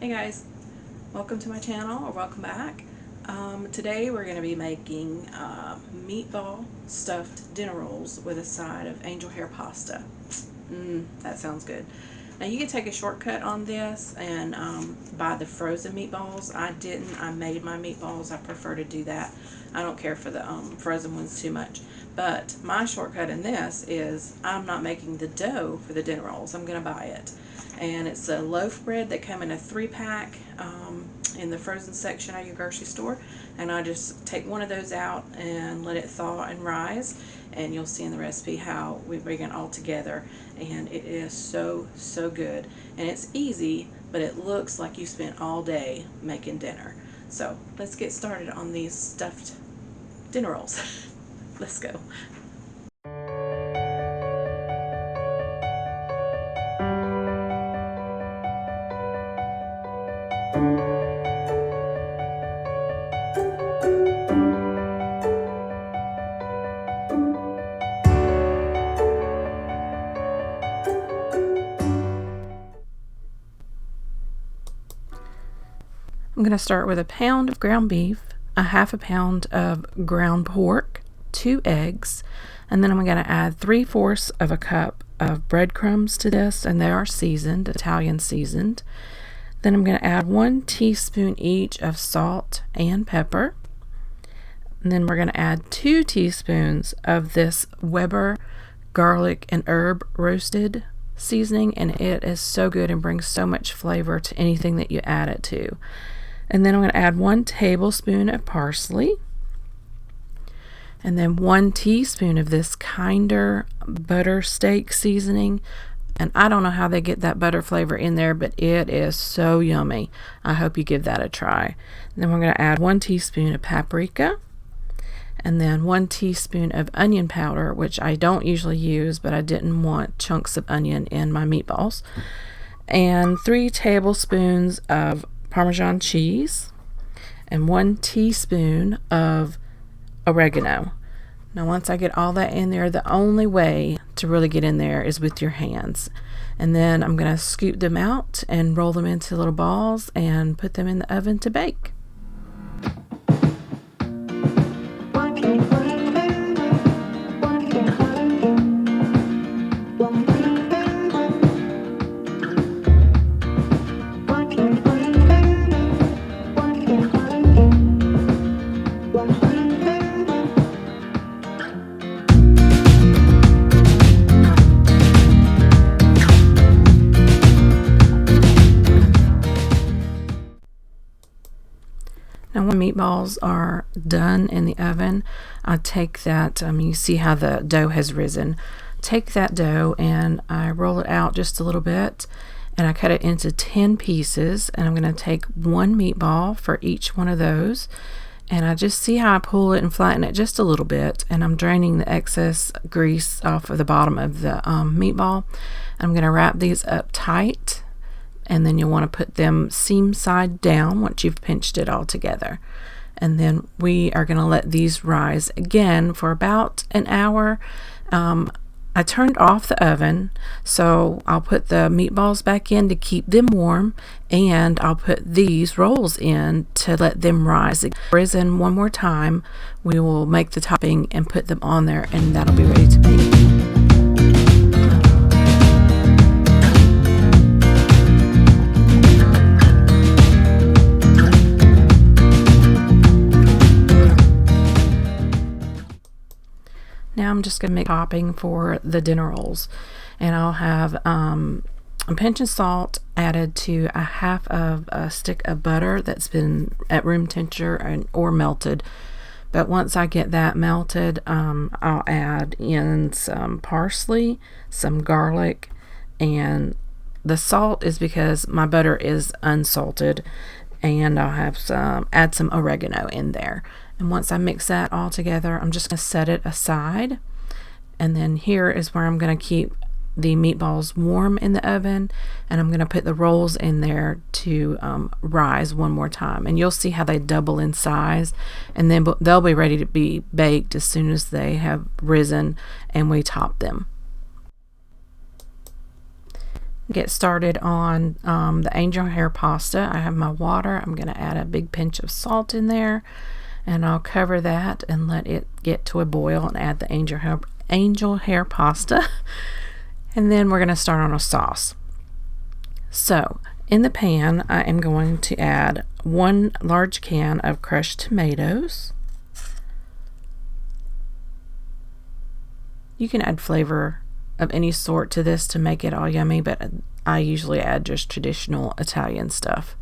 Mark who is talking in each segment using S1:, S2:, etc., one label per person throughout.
S1: Hey guys, welcome to my channel, or welcome back. Today we're going to be making meatball stuffed dinner rolls with a side of angel hair pasta. That sounds good. Now you can take a shortcut on this and buy the frozen meatballs. I didn't. I made my meatballs. I prefer to do that. I don't care for the frozen ones too much. But my shortcut in this is I'm not making the dough for the dinner rolls. I'm going to buy it. And it's a loaf bread that come in a 3-pack in the frozen section of your grocery store. And I just take one of those out and let it thaw and rise. And you'll see in the recipe how we bring it all together. And it is so good. And it's easy, but it looks like you spent all day making dinner. So let's get started on these stuffed dinner rolls. Let's go. I'm going to start with a pound of ground beef, a half a pound of ground pork, 2 eggs, and then I'm going to add 3/4 of a cup of breadcrumbs to this, and they are seasoned, Italian seasoned. Then I'm going to add 1 teaspoon each of salt and pepper. And then we're going to add 2 teaspoons of this Weber garlic and herb roasted seasoning, and it is so good and brings so much flavor to anything that you add it to. And then I'm going to add 1 tablespoon of parsley, and then 1 teaspoon of this Kinder butter steak seasoning. And I don't know how they get that butter flavor in there, but it is so yummy. I hope you give that a try. And then we're going to add 1 teaspoon of paprika, and then 1 teaspoon of onion powder, which I don't usually use, but I didn't want chunks of onion in my meatballs, and 3 tablespoons of Parmesan cheese, and 1 teaspoon of oregano. Now once I get all that in there, the only way to really get in there is with your hands. And then I'm going to scoop them out and roll them into little balls and put them in the oven to bake. Now when meatballs are done in the oven, I take that, you see how the dough has risen. Take that dough and I roll it out just a little bit, and I cut it into 10 pieces, and I'm going to take 1 meatball for each one of those, and I just see how I pull it and flatten it just a little bit, and I'm draining the excess grease off of the bottom of the meatball. I'm going to wrap these up tight, and then you'll want to put them seam side down once you've pinched it all together. And then we are going to let these rise again for about an hour. I turned off the oven, so I'll put the meatballs back in to keep them warm, and I'll put these rolls in to let them rise. Risen one more time, we will make the topping and put them on there, and that'll be ready to bake. Now I'm just going to make topping for the dinner rolls, and I'll have a pinch of salt added to a half of a stick of butter that's been at room temperature or melted. But once I get that melted, I'll add in some parsley, some garlic, and the salt is because my butter is unsalted, and I'll have add some oregano in there. And once I mix that all together, I'm just going to set it aside. And then here is where I'm going to keep the meatballs warm in the oven, and I'm going to put the rolls in there to rise one more time. And you'll see how they double in size, and then they'll be ready to be baked as soon as they have risen and we top them. Get started on the angel hair pasta. I have my water. I'm going to add a big pinch of salt in there, and I'll cover that and let it get to a boil and add the angel hair pasta. And then we're going to start on a sauce. So in the pan, I am going to add 1 large can of crushed tomatoes. You can add flavor of any sort to this to make it all yummy, but I usually add just traditional Italian stuff.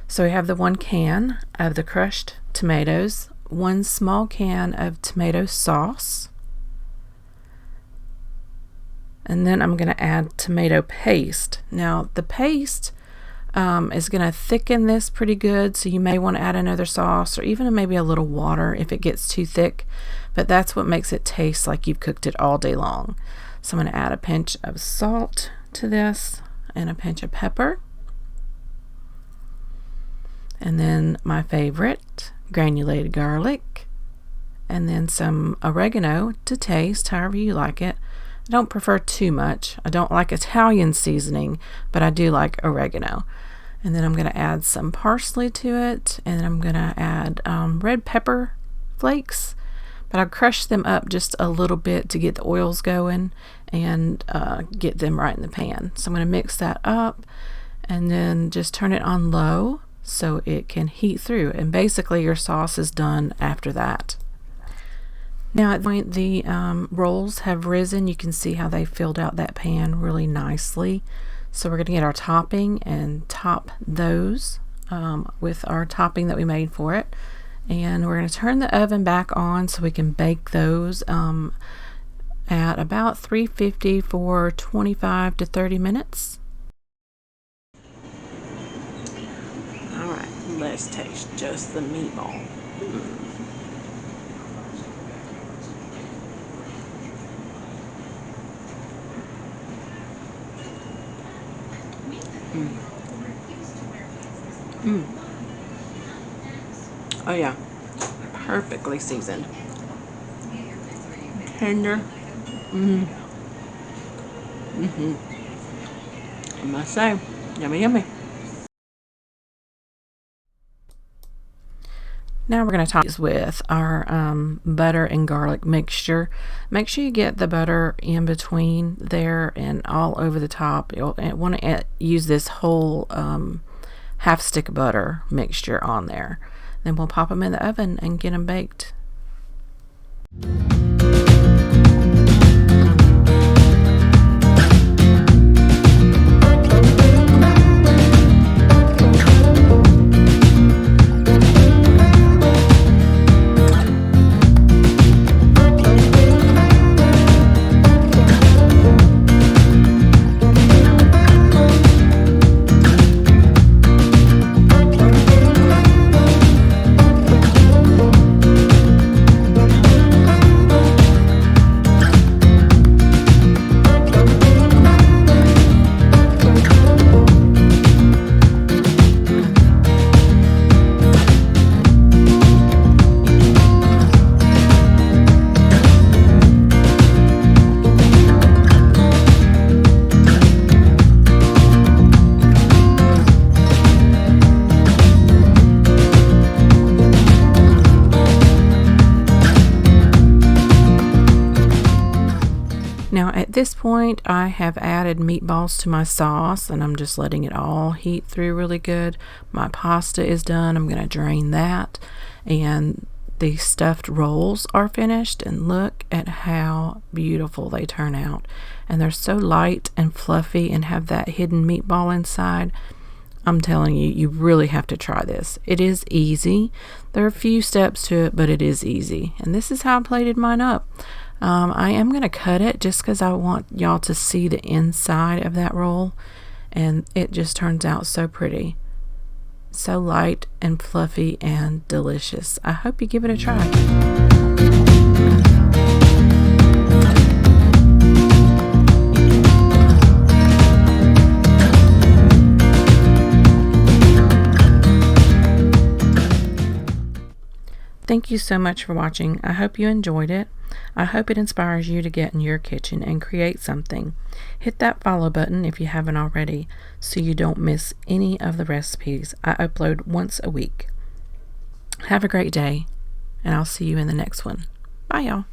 S1: So we have the 1 can of the crushed tomatoes, 1 small can of tomato sauce, and then I'm going to add tomato paste. Now the paste is going to thicken this pretty good, so you may want to add another sauce or even maybe a little water if it gets too thick, but that's what makes it taste like you've cooked it all day long. So I'm going to add a pinch of salt to this and a pinch of pepper, and then my favorite, granulated garlic, and then some oregano to taste, however you like it. I don't prefer too much. I don't like Italian seasoning, but I do like oregano. And then I'm going to add some parsley to it, and then I'm going to add red pepper flakes, but I'll crush them up just a little bit to get the oils going and get them right in the pan. So I'm going to mix that up and then just turn it on low so it can heat through, and basically your sauce is done after that. Now at the point the rolls have risen, you can see how they filled out that pan really nicely. So we're going to get our topping and top those with our topping that we made for it. And we're going to turn the oven back on so we can bake those at about 350 for 25 to 30 minutes. All right, let's taste just the meatball. Oh yeah, perfectly seasoned, tender. I must say, yummy, yummy. Now we're going to top these with our butter and garlic mixture. Make sure you get the butter in between there and all over the top. You'll want to use this whole half stick of butter mixture on there. Then we'll pop them in the oven and get them baked. Now at this point I have added meatballs to my sauce, and I'm just letting it all heat through really good. My pasta is done. I'm going to drain that, and the stuffed rolls are finished, and look at how beautiful they turn out. And they're so light and fluffy and have that hidden meatball inside. I'm telling you, you really have to try this. It is easy. There are a few steps to it, but it is easy. And this is how I plated mine up. I am going to cut it just because I want y'all to see the inside of that roll, and it just turns out so pretty. So light and fluffy and delicious. I hope you give it a try. Thank you so much for watching. I hope you enjoyed it. I hope it inspires you to get in your kitchen and create something. Hit that follow button if you haven't already so you don't miss any of the recipes. I upload once a week. Have a great day, and I'll see you in the next one. Bye, y'all.